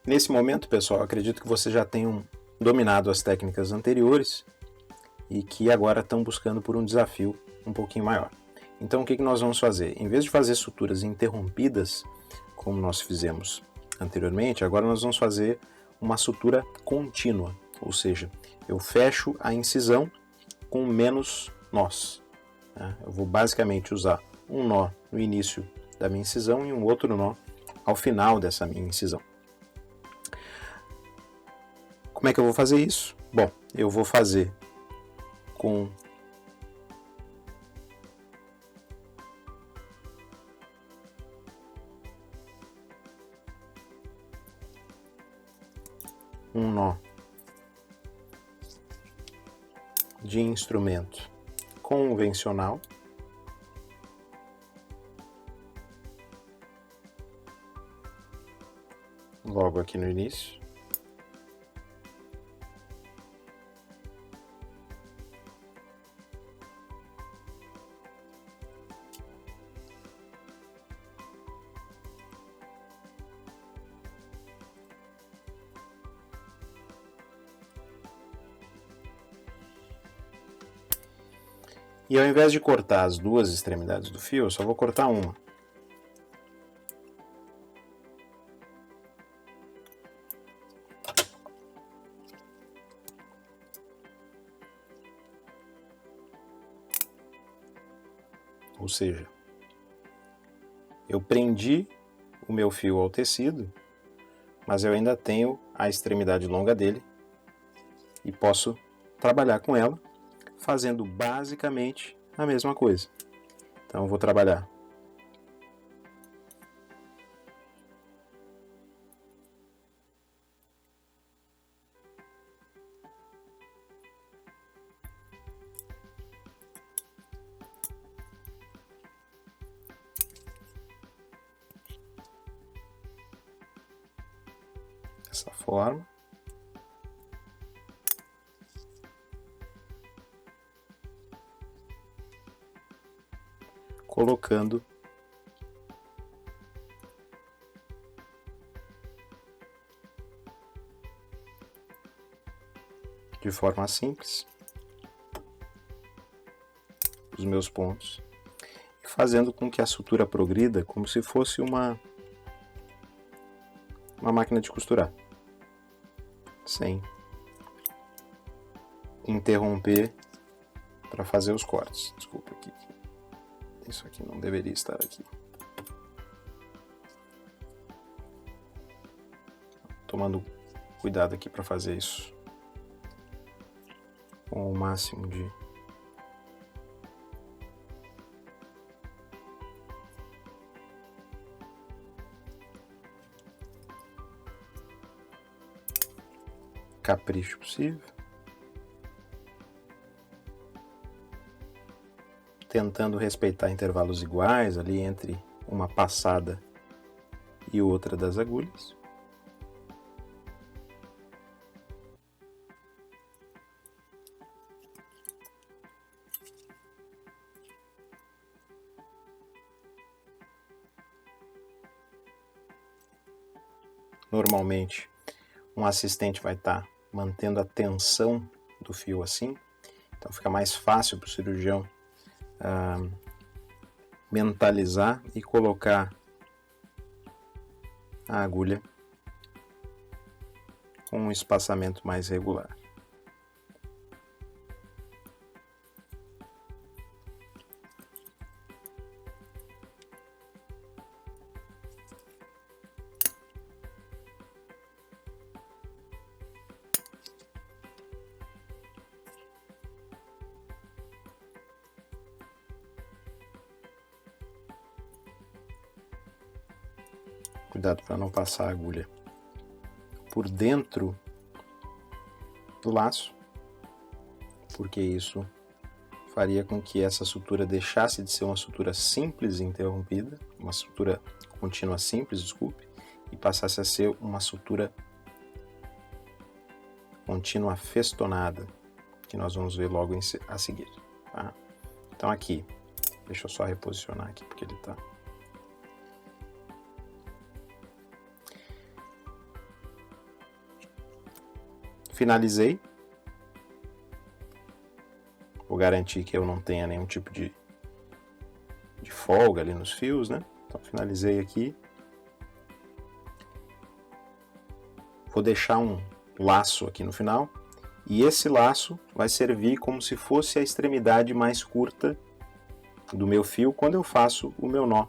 Nesse momento, pessoal, acredito que vocês já tenham dominado as técnicas anteriores e que agora estão buscando por um desafio um pouquinho maior. Então, o que nós vamos fazer? Em vez de fazer suturas interrompidas, como nós fizemos anteriormente, agora nós vamos fazer uma sutura contínua, ou seja, eu fecho a incisão com menos nós. Eu vou basicamente usar um nó no início da minha incisão e um outro nó ao final dessa minha incisão. Como é que eu vou fazer isso? Bom, eu vou fazer com um nó de instrumento convencional, logo aqui no início. E ao invés de cortar as duas extremidades do fio, eu só vou cortar uma. Ou seja, eu prendi o meu fio ao tecido, mas eu ainda tenho a extremidade longa dele e posso trabalhar com ela fazendo basicamente a mesma coisa. Então eu vou trabalhar dessa forma. Colocando de forma simples os meus pontos e fazendo com que a sutura progrida como se fosse uma máquina de costurar, sem interromper para fazer os cortes. Desculpa aqui. Isso aqui não deveria estar aqui. Tomando cuidado aqui para fazer isso com o máximo de capricho possível. Tentando respeitar intervalos iguais ali entre uma passada e outra das agulhas. Normalmente, um assistente vai estar mantendo a tensão do fio assim, então fica mais fácil para o cirurgião mentalizar e colocar a agulha com um espaçamento mais regular. Cuidado para não passar a agulha por dentro do laço, porque isso faria com que essa sutura deixasse de ser uma sutura simples e interrompida, uma sutura contínua simples, desculpe, e passasse a ser uma sutura contínua festonada, que nós vamos ver logo a seguir. Tá? Então aqui, deixa eu só reposicionar aqui, porque ele está... finalizei. Vou garantir que eu não tenha nenhum tipo de folga ali nos fios, né? Então finalizei aqui. Vou deixar um laço aqui no final. E esse laço vai servir como se fosse a extremidade mais curta do meu fio quando eu faço o meu nó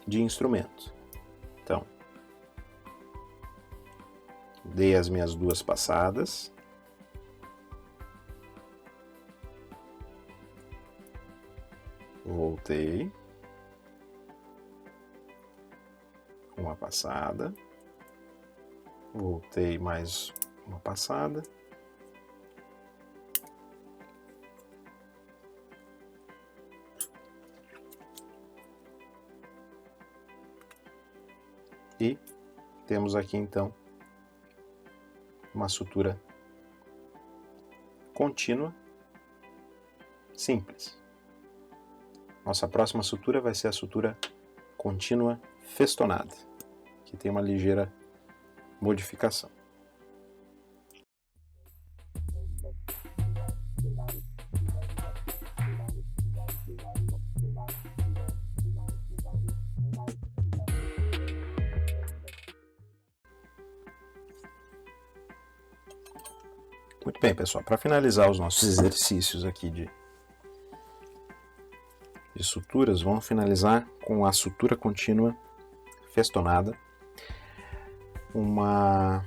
de instrumento. Então, dei as minhas 2 passadas. Voltei. Uma passada. Voltei mais uma passada. E temos aqui então uma sutura contínua, simples. Nossa próxima sutura vai ser a sutura contínua festonada, que tem uma ligeira modificação. Muito bem, pessoal, para finalizar os nossos exercícios aqui de suturas, vamos finalizar com a sutura contínua festonada, uma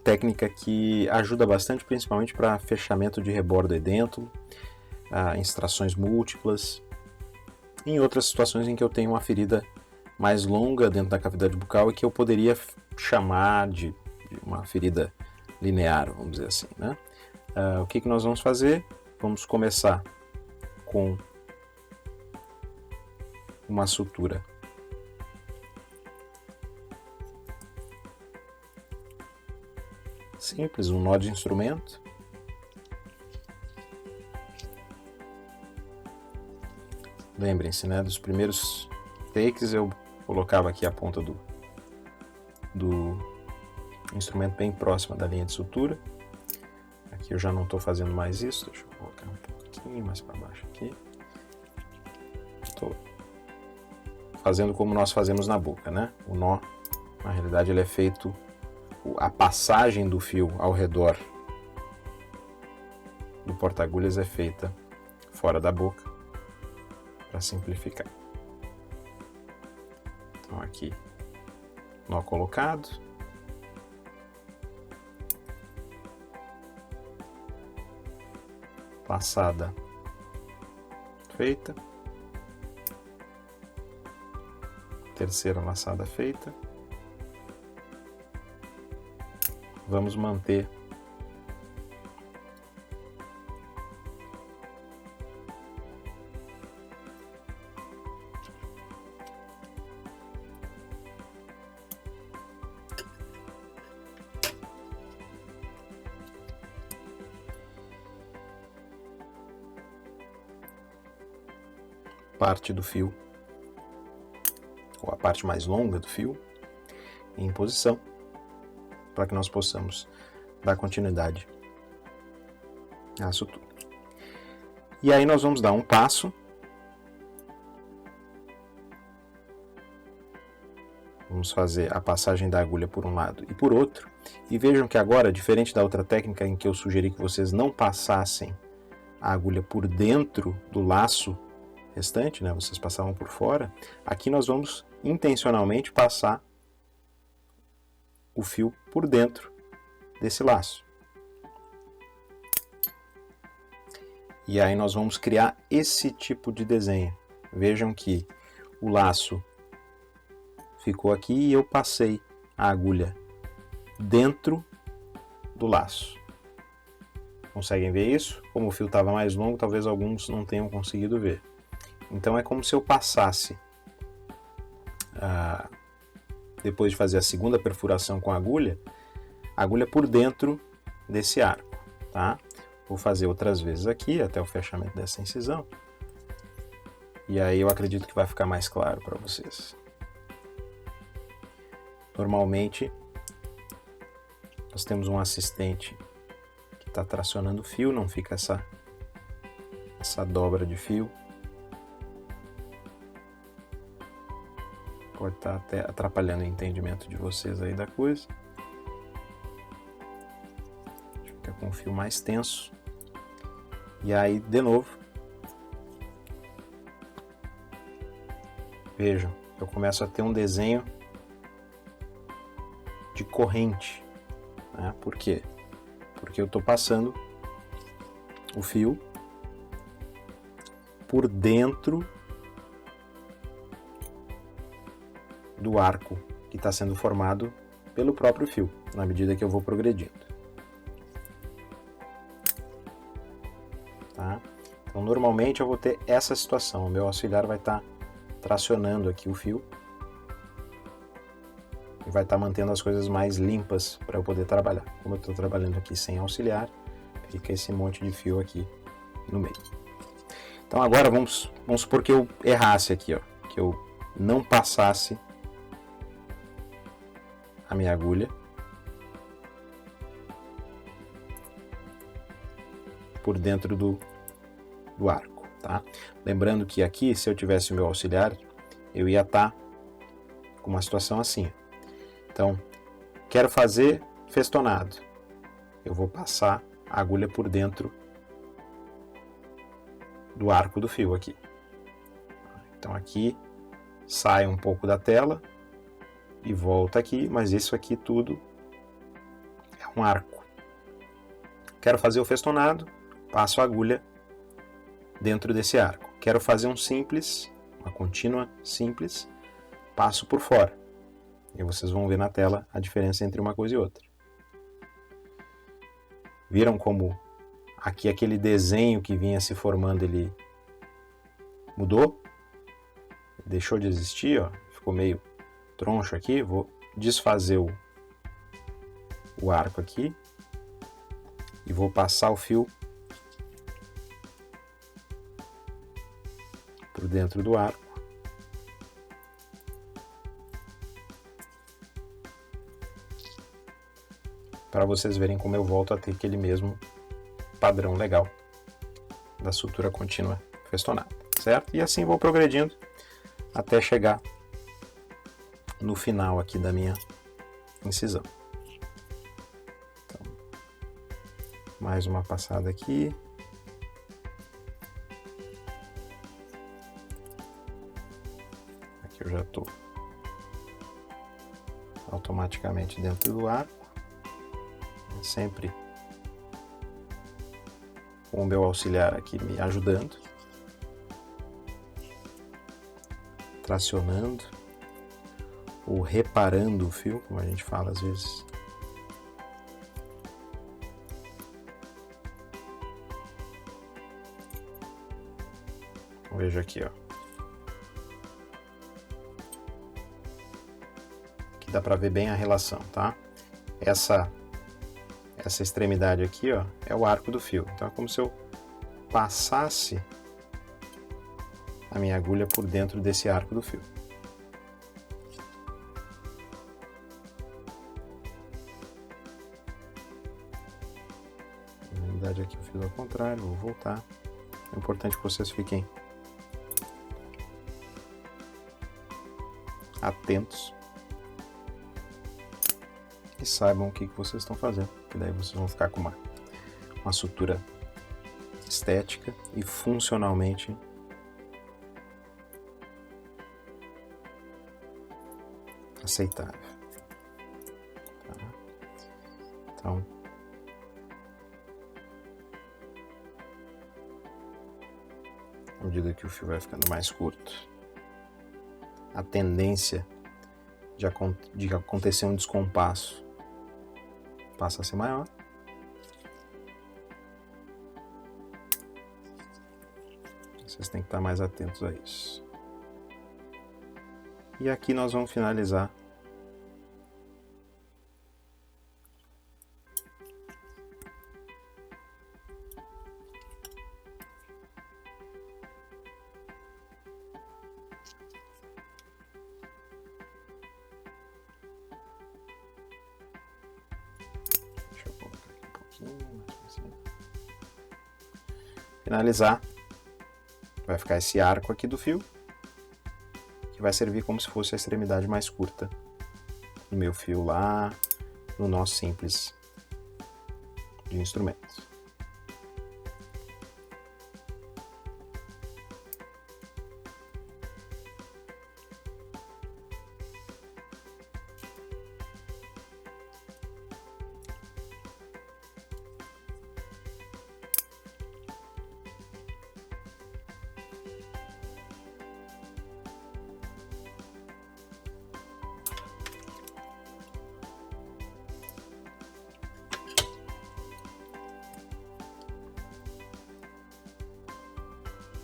técnica que ajuda bastante, principalmente para fechamento de rebordo edêntulo, extrações múltiplas, em outras situações em que eu tenho uma ferida mais longa dentro da cavidade bucal e que eu poderia chamar de uma ferida linear, vamos dizer assim, né? O que nós vamos fazer? Vamos começar com uma sutura simples, um nó de instrumento. Lembrem-se, né, dos primeiros takes eu colocava aqui a ponta do instrumento bem próxima da linha de sutura. Aqui eu já não estou fazendo mais isso, deixa eu colocar um pouquinho mais para baixo aqui. Estou fazendo como nós fazemos na boca, né? O nó, na realidade, ele é feito, a passagem do fio ao redor do porta-agulhas é feita fora da boca, para simplificar. Então aqui, nó colocado. Passada feita. Terceira laçada feita. Vamos manter parte do fio, ou a parte mais longa do fio, em posição, para que nós possamos dar continuidade à sutura. E aí nós vamos dar um passo, vamos fazer a passagem da agulha por um lado e por outro, e vejam que agora, diferente da outra técnica em que eu sugeri que vocês não passassem a agulha por dentro do laço restante, né, vocês passavam por fora, aqui nós vamos intencionalmente passar o fio por dentro desse laço. E aí nós vamos criar esse tipo de desenho. Vejam que o laço ficou aqui e eu passei a agulha dentro do laço. Conseguem ver isso? Como o fio estava mais longo, talvez alguns não tenham conseguido ver. Então é como se eu passasse, depois de fazer a segunda perfuração com a agulha por dentro desse arco, tá? Vou fazer outras vezes aqui, até o fechamento dessa incisão. E aí eu acredito que vai ficar mais claro para vocês. Normalmente, Nós temos um assistente que está tracionando o fio, não fica essa dobra de fio. Pode estar até atrapalhando o entendimento de vocês aí da coisa. Fica com o fio mais tenso. E aí, de novo, vejam, eu começo a ter um desenho de corrente, né? Por quê? Porque eu estou passando o fio por dentro do arco que está sendo formado pelo próprio fio, na medida que eu vou progredindo. Tá? Então, normalmente eu vou ter essa situação, o meu auxiliar vai estar tracionando aqui o fio e vai estar mantendo as coisas mais limpas para eu poder trabalhar. Como eu estou trabalhando aqui sem auxiliar, fica esse monte de fio aqui no meio. Então agora vamos supor que eu errasse aqui, ó, que eu não passasse a minha agulha por dentro do arco, tá? Lembrando que aqui, se eu tivesse o meu auxiliar, eu ia estar com uma situação assim. Então, quero fazer festonado. Eu vou passar a agulha por dentro do arco do fio aqui. Então aqui sai um pouco da tela e volta aqui, mas isso aqui tudo é um arco. Quero fazer o festonado, passo a agulha dentro desse arco. Quero fazer um simples, uma contínua simples, passo por fora. E vocês vão ver na tela a diferença entre uma coisa e outra. Viram como aqui aquele desenho que vinha se formando, ele mudou? Deixou de existir, ó, ficou meio troncho aqui. Vou desfazer o arco aqui e vou passar o fio por dentro do arco. Para vocês verem como eu volto a ter aquele mesmo padrão legal da sutura contínua festonada, certo? E assim vou progredindo até chegar no final aqui da minha incisão. Então, mais uma passada aqui. Aqui eu já estou automaticamente dentro do arco. Sempre com o meu auxiliar aqui me ajudando, tracionando ou reparando o fio, como a gente fala às vezes. Veja aqui, ó. Aqui dá para ver bem a relação, tá? Essa extremidade aqui, ó, é o arco do fio. Então é como se eu passasse a minha agulha por dentro desse arco do fio. Na verdade aqui eu fiz ao contrário, vou voltar. É importante que vocês fiquem atentos e saibam o que vocês estão fazendo, que daí vocês vão ficar com uma sutura estética e funcionalmente aceitável. Tá? Então, à medida que o fio vai ficando mais curto, a tendência de acontecer um descompasso passa a ser maior. Vocês têm que estar mais atentos a isso. E aqui nós vamos finalizar Assim. Finalizar, vai ficar esse arco aqui do fio, que vai servir como se fosse a extremidade mais curta do meu fio lá no nó simples de instrumentos.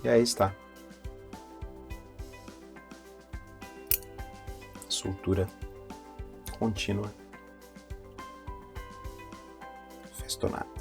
E aí está. Soltura contínua, festonada.